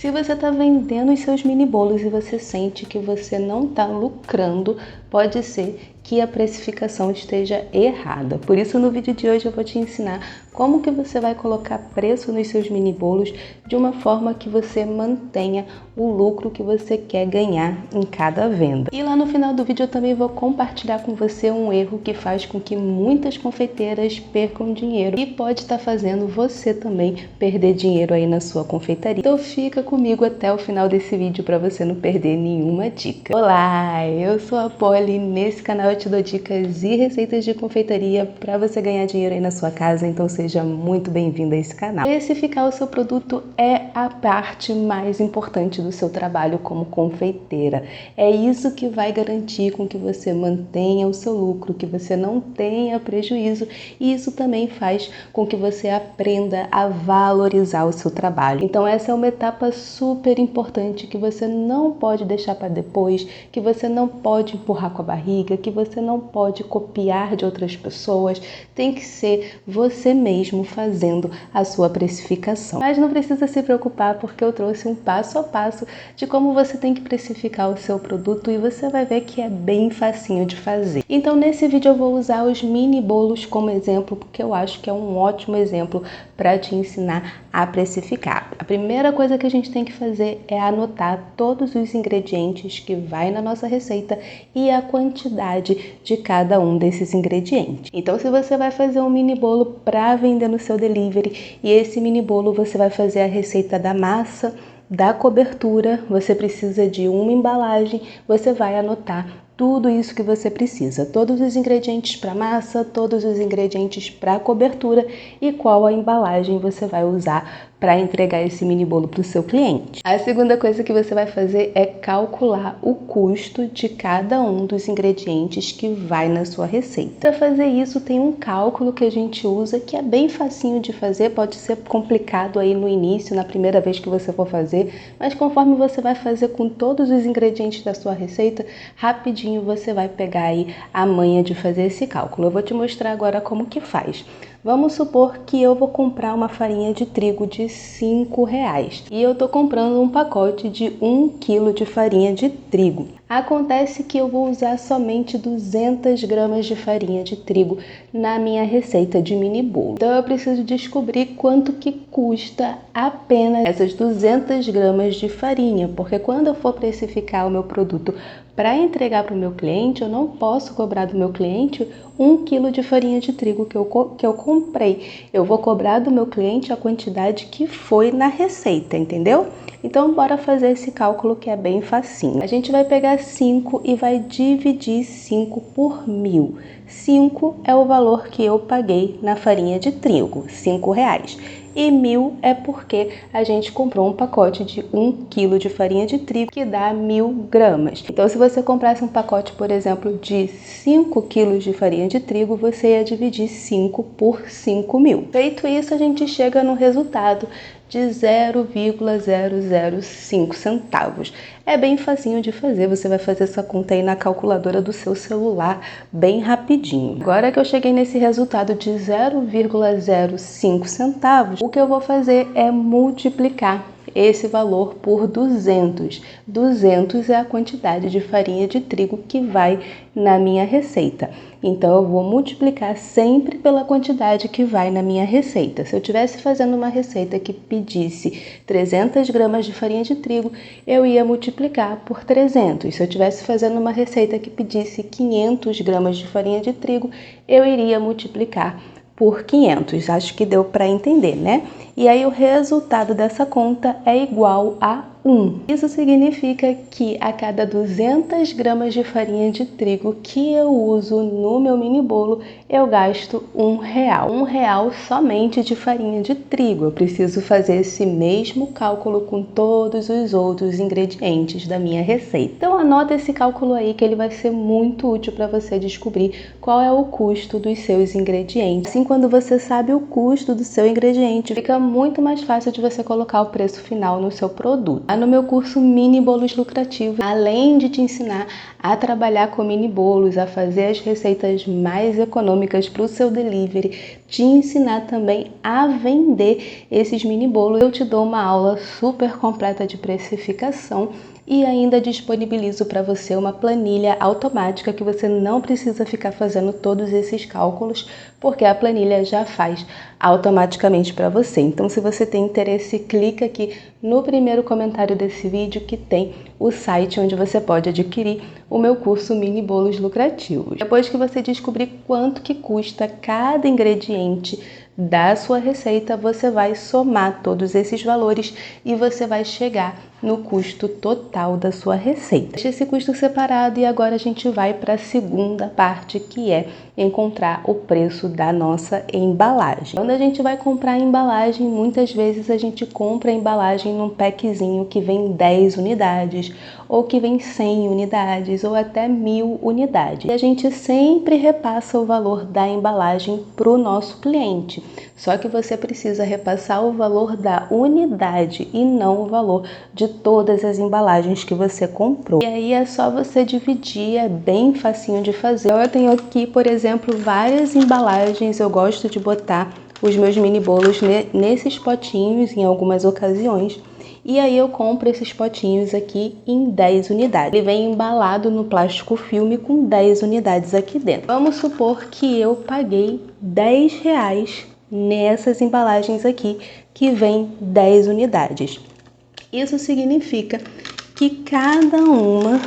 Se você está vendendo os seus mini bolos e você sente que você não está lucrando, pode ser que a precificação esteja errada. Por isso, no vídeo de hoje eu vou te ensinar como que você vai colocar preço nos seus mini bolos de uma forma que você mantenha o lucro que você quer ganhar em cada venda. E lá no final do vídeo eu também vou compartilhar com você um erro que faz com que muitas confeiteiras percam dinheiro e pode estar fazendo você também perder dinheiro aí na sua confeitaria. Então fica comigo até o final desse vídeo para você não perder nenhuma dica. Olá, eu sou a Polly e nesse canal eu te dou dicas e receitas de confeitaria para você ganhar dinheiro aí na sua casa, então seja muito bem-vindo a esse canal. Precificar o seu produto é a parte mais importante do seu trabalho como confeiteira. É isso que vai garantir com que você mantenha o seu lucro, que você não tenha prejuízo, e isso também faz com que você aprenda a valorizar o seu trabalho. Então essa é uma etapa super importante que você não pode deixar para depois, que você não pode empurrar com a barriga, que você não pode copiar de outras pessoas, tem que ser você mesmo fazendo a sua precificação. Mas não precisa se preocupar porque eu trouxe um passo a passo de como você tem que precificar o seu produto e você vai ver que é bem facinho de fazer. Então nesse vídeo eu vou usar os mini bolos como exemplo porque eu acho que é um ótimo exemplo para te ensinar a precificar. A primeira coisa que a gente tem que fazer é anotar todos os ingredientes que vai na nossa receita e a quantidade de cada um desses ingredientes. Então se você vai fazer um mini bolo para vender no seu delivery e esse mini bolo você vai fazer a receita da massa, da cobertura, você precisa de uma embalagem, você vai anotar tudo isso que você precisa, todos os ingredientes para massa, todos os ingredientes para cobertura e qual a embalagem você vai usar para entregar esse mini bolo para o seu cliente. A segunda coisa que você vai fazer é calcular o custo de cada um dos ingredientes que vai na sua receita. Para fazer isso tem um cálculo que a gente usa que é bem facinho de fazer, pode ser complicado aí no início, na primeira vez que você for fazer, mas conforme você vai fazer com todos os ingredientes da sua receita, rapidinho você vai pegar aí a manha de fazer esse cálculo. Eu vou te mostrar agora como que faz. Vamos supor que eu vou comprar uma farinha de trigo de R$5 e eu tô comprando um pacote de 1 kg de farinha de trigo. Acontece que eu vou usar somente 200 gramas de farinha de trigo na minha receita de mini bolo. Então eu preciso descobrir quanto que custa apenas essas 200 gramas de farinha, porque quando eu for precificar o meu produto para entregar para o meu cliente, eu não posso cobrar do meu cliente 1 kg de farinha de trigo que eu comprei. Eu vou cobrar do meu cliente a quantidade que foi na receita, entendeu? Então, bora fazer esse cálculo que é bem facinho. A gente vai pegar 5 e vai dividir 5 por 1.000. 5 é o valor que eu paguei na farinha de trigo, R$5. E 1.000 é porque a gente comprou um pacote de 1 kg de farinha de trigo que dá 1.000 gramas. Então, se você comprasse um pacote, por exemplo, de 5 kg de farinha de trigo, você ia dividir 5 por 5.000. Feito isso, a gente chega no resultado de 0,005 centavos. É bem facinho de fazer, você vai fazer essa conta aí na calculadora do seu celular bem rapidinho. Agora que eu cheguei nesse resultado de 0,05 centavos, o que eu vou fazer é multiplicar esse valor por 200. 200 é a quantidade de farinha de trigo que vai na minha receita. Então eu vou multiplicar sempre pela quantidade que vai na minha receita. Se eu estivesse fazendo uma receita que pedisse 300 gramas de farinha de trigo, eu ia multiplicar por 300. Se eu estivesse fazendo uma receita que pedisse 500 gramas de farinha de trigo, eu iria multiplicar por 500. Acho que deu para entender, né? E aí o resultado dessa conta é igual a 1. Isso significa que a cada 200 gramas de farinha de trigo que eu uso no meu mini bolo, eu gasto R$1. R$1 somente de farinha de trigo. Eu preciso fazer esse mesmo cálculo com todos os outros ingredientes da minha receita. Então anota esse cálculo aí que ele vai ser muito útil para você descobrir qual é o custo dos seus ingredientes. Assim, quando você sabe o custo do seu ingrediente, fica muito mais fácil de você colocar o preço final no seu produto. no meu curso Mini Bolos Lucrativos, além de te ensinar a trabalhar com mini bolos, a fazer as receitas mais econômicas para o seu delivery, te ensinar também a vender esses mini bolos, eu te dou uma aula super completa de precificação e ainda disponibilizo para você uma planilha automática que você não precisa ficar fazendo todos esses cálculos, porque a planilha já faz automaticamente para você. Então, se você tem interesse, clica aqui no primeiro comentário desse vídeo que tem o site onde você pode adquirir o meu curso Mini Bolos Lucrativos. Depois que você descobrir quanto que custa cada ingrediente da sua receita, você vai somar todos esses valores e você vai chegar no custo total da sua receita. Deixa esse custo separado e agora a gente vai para a segunda parte, que é encontrar o preço da nossa embalagem. Quando a gente vai comprar a embalagem, muitas vezes a gente compra a embalagem num packzinho que vem 10 unidades, ou que vem 100 unidades, ou até 1000 unidades. E a gente sempre repassa o valor da embalagem para o nosso cliente. Só que você precisa repassar o valor da unidade e não o valor de todas as embalagens que você comprou. E aí é só você dividir, é bem facinho de fazer. Eu tenho aqui, por exemplo, várias embalagens. Eu gosto de botar os meus mini bolos nesses potinhos em algumas ocasiões. E aí eu compro esses potinhos aqui em 10 unidades. Ele vem embalado no plástico filme com 10 unidades aqui dentro. Vamos supor que eu paguei R$10 nessas embalagens aqui que vem 10 unidades. Isso significa que cada uma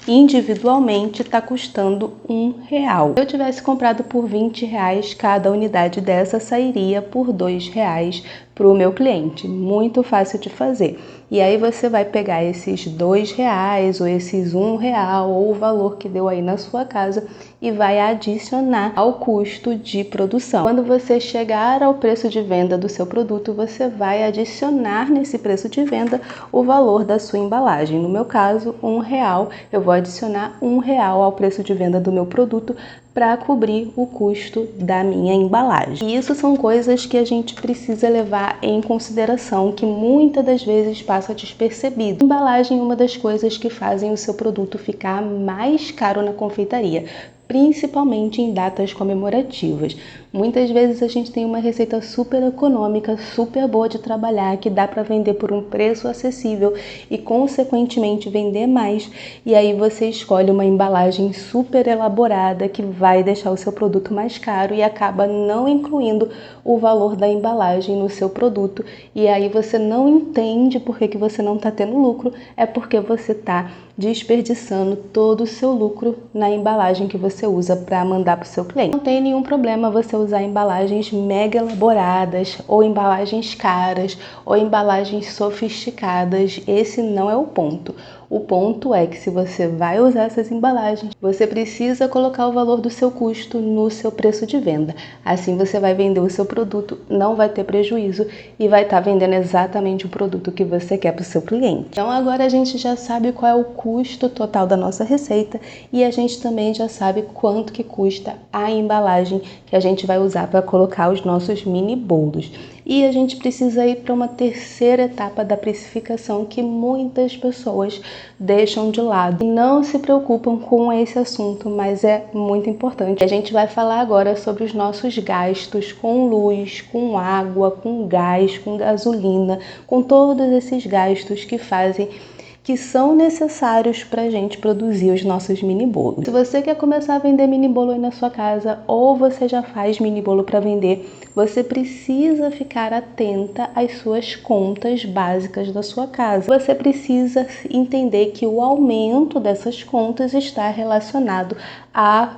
individualmente está custando R$1. Se eu tivesse comprado por R$20, cada unidade dessa sairia por R$2 para o meu cliente. Muito fácil de fazer. E aí você vai pegar esses R$2 ou esses R$1 ou o valor que deu aí na sua casa e vai adicionar ao custo de produção. Quando você chegar ao preço de venda do seu produto, você vai adicionar nesse preço de venda o valor da sua embalagem. No meu caso, R$1, eu vou adicionar R$1 ao preço de venda do meu produto para cobrir o custo da minha embalagem. E isso são coisas que a gente precisa levar em consideração, que muitas das vezes passa despercebido. Embalagem é uma das coisas que fazem o seu produto ficar mais caro na confeitaria, principalmente em datas comemorativas. Muitas vezes a gente tem uma receita super econômica, super boa de trabalhar, que dá para vender por um preço acessível e consequentemente vender mais. E aí você escolhe uma embalagem super elaborada que vai deixar o seu produto mais caro e acaba não incluindo o valor da embalagem no seu produto. E aí você não entende por que você não está tendo lucro, é porque você está desperdiçando todo o seu lucro na embalagem que você usa para mandar para o seu cliente. Não tem nenhum problema você usar embalagens mega elaboradas, ou embalagens caras, ou embalagens sofisticadas. Esse não é o ponto. O ponto é que se você vai usar essas embalagens, você precisa colocar o valor do seu custo no seu preço de venda. Assim você vai vender o seu produto, não vai ter prejuízo e vai estar vendendo exatamente o produto que você quer para o seu cliente. Então agora a gente já sabe qual é o custo total da nossa receita e a gente também já sabe quanto que custa a embalagem que a gente vai usar para colocar os nossos mini bolos. E a gente precisa ir para uma terceira etapa da precificação que muitas pessoas deixam de lado. Não se preocupam com esse assunto, mas é muito importante. A gente vai falar agora sobre os nossos gastos com luz, com água, com gás, com gasolina, com todos esses gastos que são necessários para a gente produzir os nossos mini bolos. Se você quer começar a vender mini bolo aí na sua casa ou você já faz mini bolo para vender, você precisa ficar atenta às suas contas básicas da sua casa. Você precisa entender que o aumento dessas contas está relacionado à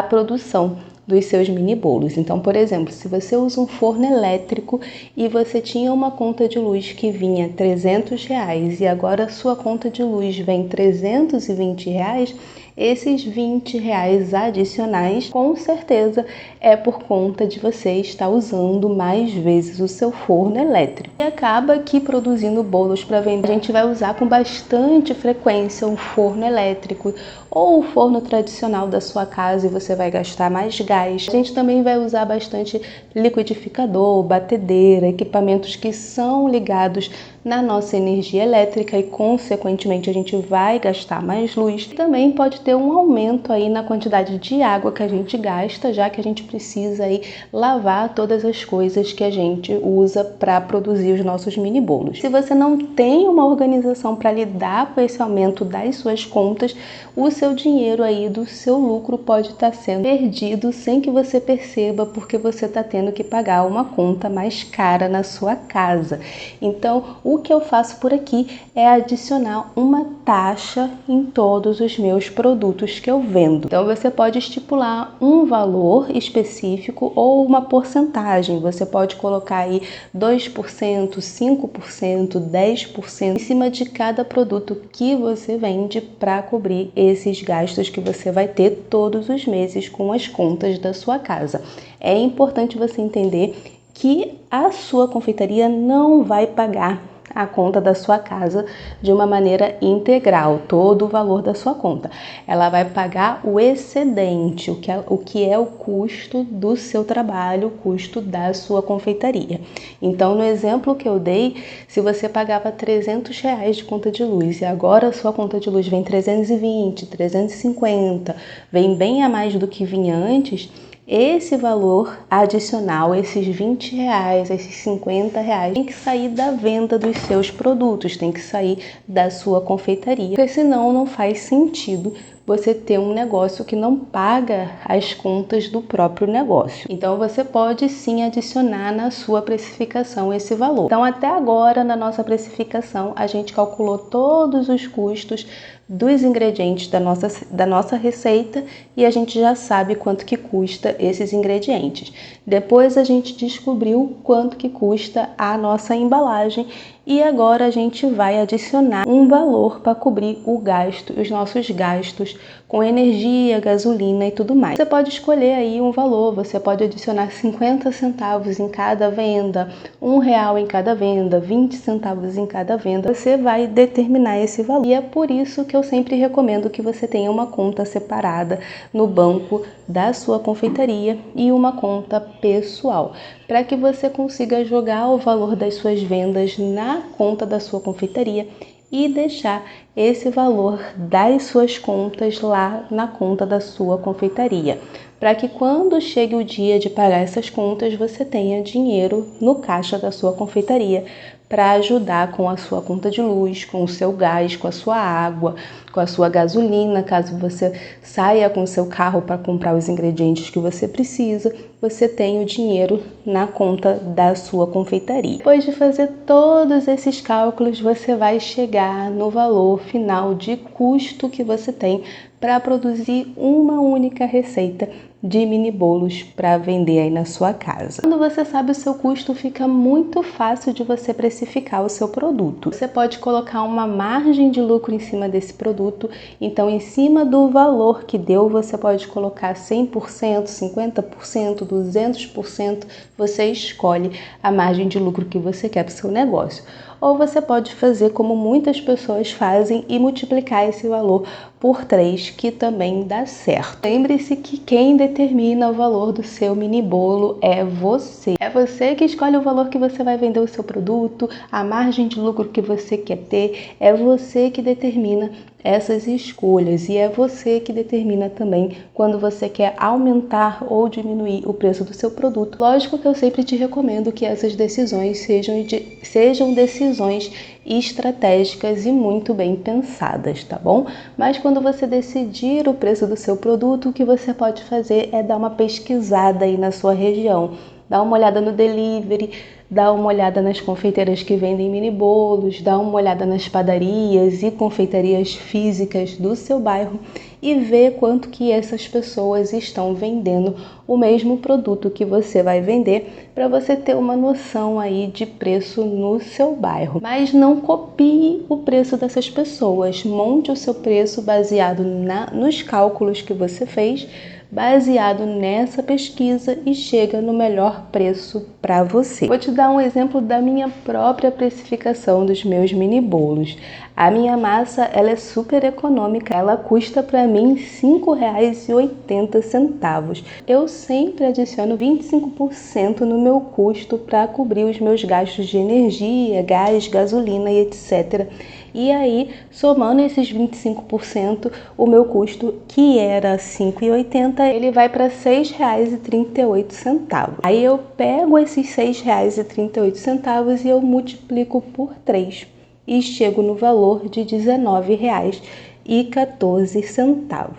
produção dos seus mini bolos. Então, por exemplo, se você usa um forno elétrico e você tinha uma conta de luz que vinha R$300 e agora a sua conta de luz vem R$320, esses R$20 adicionais, com certeza, é por conta de você estar usando mais vezes o seu forno elétrico. E acaba que produzindo bolos para vender, a gente vai usar com bastante frequência um forno elétrico ou o forno tradicional da sua casa e você vai gastar mais gás. A gente também vai usar bastante liquidificador, batedeira, equipamentos que são ligados na nossa energia elétrica e, consequentemente, a gente vai gastar mais luz. Também pode ter um aumento aí na quantidade de água que a gente gasta, já que a gente precisa aí lavar todas as coisas que a gente usa para produzir os nossos mini bolos. Se você não tem uma organização para lidar com esse aumento das suas contas, o seu dinheiro aí do seu lucro pode estar sendo perdido sem que você perceba, porque você está tendo que pagar uma conta mais cara na sua casa. Então, o que eu faço por aqui é adicionar uma taxa em todos os meus produtos que eu vendo. Então, você pode estipular um valor específico ou uma porcentagem. Você pode colocar aí 2%, 5%, 10% em cima de cada produto que você vende para cobrir esses gastos que você vai ter todos os meses com as contas da sua casa. É importante você entender que a sua confeitaria não vai pagar a conta da sua casa de uma maneira integral, todo o valor da sua conta. Ela vai pagar o excedente, o que é o custo do seu trabalho, o custo da sua confeitaria. Então, no exemplo que eu dei, se você pagava R$300 de conta de luz e agora a sua conta de luz vem 320, 350, vem bem a mais do que vinha antes, esse valor adicional, esses R$20, esses R$50, tem que sair da venda dos seus produtos, tem que sair da sua confeitaria, porque senão não faz sentido você ter um negócio que não paga as contas do próprio negócio. Então, você pode sim adicionar na sua precificação esse valor. Então, até agora, na nossa precificação, a gente calculou todos os custos dos ingredientes da nossa receita e a gente já sabe quanto que custa esses ingredientes. Depois a gente descobriu quanto que custa a nossa embalagem e agora a gente vai adicionar um valor para cobrir o gasto, os nossos gastos com energia, gasolina e tudo mais. Você pode escolher aí um valor, você pode adicionar 50 centavos em cada venda, R$1 em cada venda, 20 centavos em cada venda. Você vai determinar esse valor. E é por isso que eu sempre recomendo que você tenha uma conta separada no banco da sua confeitaria e uma conta pessoal, para que você consiga jogar o valor das suas vendas na conta da sua confeitaria e deixar esse valor das suas contas lá na conta da sua confeitaria, para que quando chegue o dia de pagar essas contas, você tenha dinheiro no caixa da sua confeitaria para ajudar com a sua conta de luz, com o seu gás, com a sua água, com a sua gasolina, caso você saia com o seu carro para comprar os ingredientes que você precisa, você tem o dinheiro na conta da sua confeitaria. Depois de fazer todos esses cálculos, você vai chegar no valor final de custo que você tem para produzir uma única receita de mini bolos para vender aí na sua casa. Quando você sabe o seu custo, fica muito fácil de você precificar o seu produto. Você pode colocar uma margem de lucro em cima desse produto, então em cima do valor que deu, você pode colocar 100%, 50%, 200%, você escolhe a margem de lucro que você quer para o seu negócio. Ou você pode fazer como muitas pessoas fazem e multiplicar esse valor por 3, que também dá certo. Lembre-se que quem determina o valor do seu mini bolo é você. É você que escolhe o valor que você vai vender o seu produto, a margem de lucro que você quer ter, é você que determina essas escolhas e é você que determina também quando você quer aumentar ou diminuir o preço do seu produto. Lógico que eu sempre te recomendo que essas decisões sejam decisões estratégicas e muito bem pensadas, tá bom? Mas quando você decidir o preço do seu produto, o que você pode fazer é dar uma pesquisada aí na sua região. Dá uma olhada no delivery, dá uma olhada nas confeiteiras que vendem mini bolos, dá uma olhada nas padarias e confeitarias físicas do seu bairro e vê quanto que essas pessoas estão vendendo o mesmo produto que você vai vender, para você ter uma noção aí de preço no seu bairro. Mas não copie o preço dessas pessoas, monte o seu preço baseado nos cálculos que você fez, baseado nessa pesquisa e chega no melhor preço para você. Vou te dar um exemplo da minha própria precificação dos meus mini bolos. A minha massa, ela é super econômica, ela custa para mim R$ 5,80. Eu sempre adiciono 25% no meu custo para cobrir os meus gastos de energia, gás, gasolina e etc. E aí, somando esses 25%, o meu custo, que era R$ 5,80, ele vai para R$ 6,38. Aí eu pego esses R$ 6,38 e eu multiplico por 3 e chego no valor de R$ 19,14.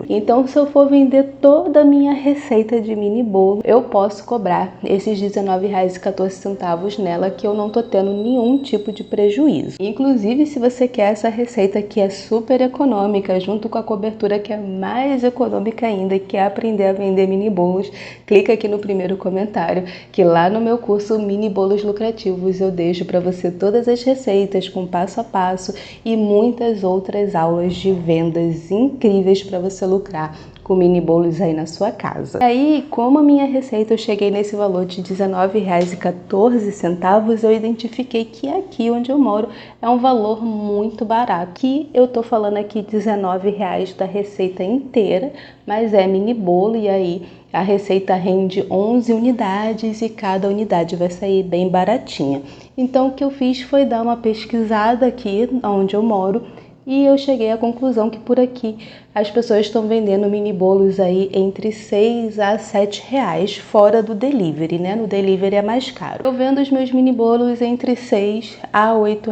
Então, se eu for vender toda a minha receita de mini bolo, eu posso cobrar esses R$ 19,14 nela, que eu não tô tendo nenhum tipo de prejuízo. Inclusive, se você quer essa receita que é super econômica, junto com a cobertura que é mais econômica ainda, e quer aprender a vender mini bolos, clica aqui no primeiro comentário, que lá no meu curso Mini Bolos Lucrativos eu deixo para você todas as receitas com passo a passo e muitas outras aulas de vendas incríveis para você lucrar com mini bolos aí na sua casa. E aí, como a minha receita eu cheguei nesse valor de R$ 19,14, eu identifiquei que aqui onde eu moro é um valor muito barato. Que eu tô falando aqui R$19 da receita inteira, mas é mini bolo e aí a receita rende 11 unidades e cada unidade vai sair bem baratinha. Então o que eu fiz foi dar uma pesquisada aqui onde eu moro e eu cheguei à conclusão que por aqui as pessoas estão vendendo mini bolos aí entre R$ 6 a R$ 7 fora do delivery, né? No delivery é mais caro. Eu vendo os meus mini bolos entre R$ 6 a R$ 8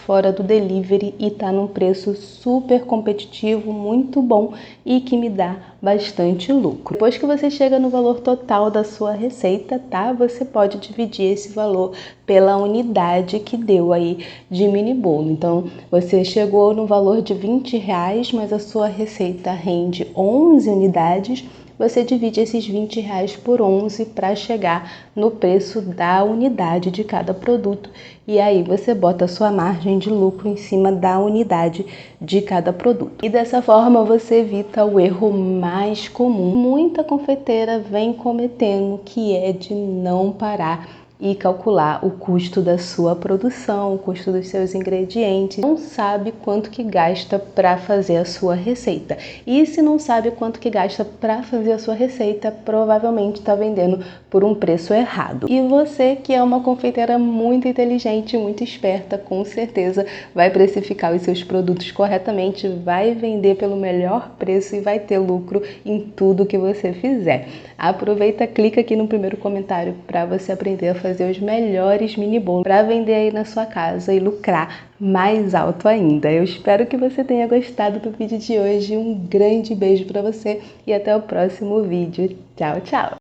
fora do delivery e tá num preço super competitivo, muito bom e que me dá bastante lucro. Depois que você chega no valor total da sua receita, tá? Você pode dividir esse valor pela unidade que deu aí de mini bolo. Então, você chegou no valor de R$ 20, mas a sua receita rende 11 unidades, você divide esses R$ 20 por 11 para chegar no preço da unidade de cada produto. E aí você bota a sua margem de lucro em cima da unidade de cada produto. E dessa forma você evita o erro mais comum. Muita confeiteira vem cometendo, que é de não parar e calcular o custo da sua produção, o custo dos seus ingredientes. Não sabe quanto que gasta para fazer a sua receita. E se não sabe quanto que gasta para fazer a sua receita, provavelmente está vendendo por um preço errado. E você, que é uma confeiteira muito inteligente, muito esperta, com certeza vai precificar os seus produtos corretamente, vai vender pelo melhor preço e vai ter lucro em tudo que você fizer. Aproveita, clica aqui no primeiro comentário para você aprender a fazer os melhores mini bolos para vender aí na sua casa e lucrar mais alto ainda. Eu espero que você tenha gostado do vídeo de hoje. Um grande beijo para você e até o próximo vídeo. Tchau, tchau!